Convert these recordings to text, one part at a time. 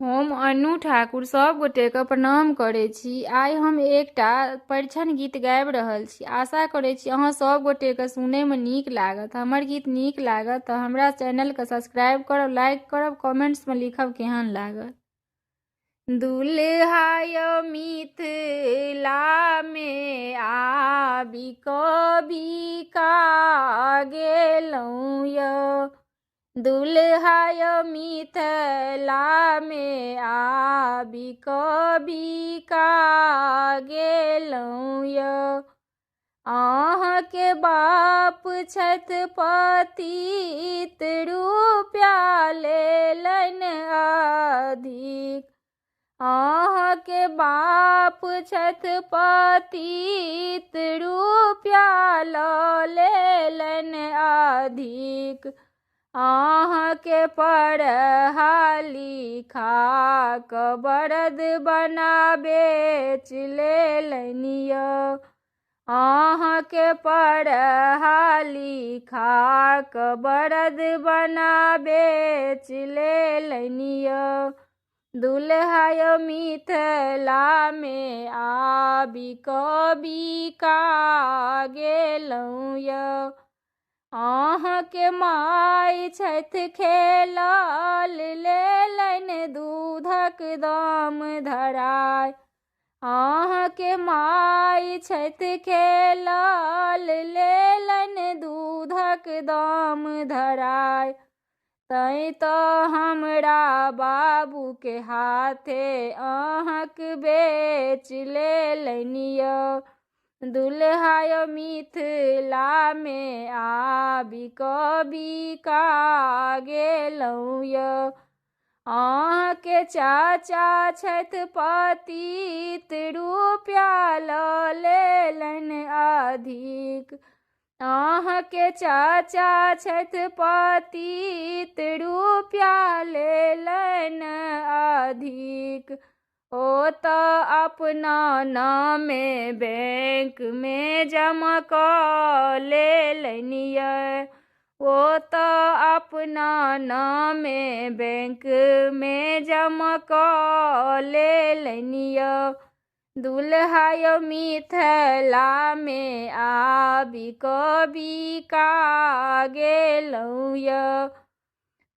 हम अनु ठाकुर सब गोटेके प्रणाम करै छी। आइ हम एकटा परिछन गीत गाबि रहल छी। आशा करै छी अहाँ सब गोटेके सुनैमे नीक लागत। हमर गीत नीक लागत तऽ हमरा चैनलके सब्सक्राइब करब, लाइक करब, कमेंट्समे लिखब केहन लागत। दुल्हा यौ मिथिलामे आबि कऽ बिका गेलहुँ यौ। दुल्हा यौ मिथिलामे आबि कऽ बिका गेलहुँ यौ। अहाँके बाप छथि पतित, रुपया लेलनि अधिक। अहाँके बाप छथि पतित, रुपया लऽ लेलनि अधिक। अहाँके पढ़ा लिखा कऽ बरद बना बेच लेलनि यौ। अहाँके पढ़ा लिखा कऽ बरद बना बेच लेलनि यौ। दुल्हा यौ मिथिलामे आबि कऽ बिका गेलहुँ यौ। अहाँके माय छथि खेलल, लेलनि दूधक दाम धराय। अहाँके माय छथि खेलल, लेलनि दूधक दाम धराय। तैं तऽ हमरा बाबूके हाथे अहाँक बेच लेलनि यौ। दुल्हा यौ मिथिलामे आबि कऽ बिका गेलहुँ यौ। अहाँके चाचा छथि पतित, रुपया लऽ लेलनि अधिक। अहाँके चाचा छथि पतित, रुपया लेलनि अधिक। ओ तऽ अपना नामे बैंकमे जमा कऽ लेलनि यै। ओ तऽ अपना नामे बैंकमे जमा कऽ लेलनि यौ। दुल्हा यौ मिथिलामे आबि कऽ बिका गेलहुँ यौ।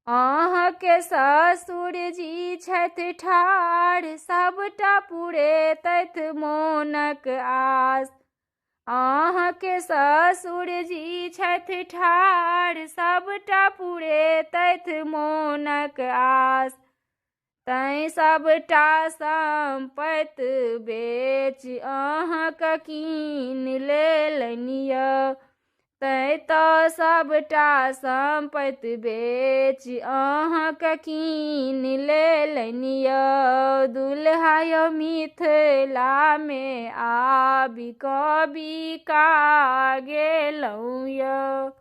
अहाँके ससुरजी छथि ठाढ़, सबटा पुरेतथि मोनक आस। अहाँके ससुरजी छथि ठाढ़, सबटा पुरेतथि मोनक आस। तैं सबटा सम्पत्ति बेच अहाँके कीन लेलनि यौ। तैं तऽ सबटा सम्पत्ति बेच अहाँके कीन लेलनि यौ। दुल्हा यौ मिथिलामे आबि कऽ बिका गेलहुँ यौ।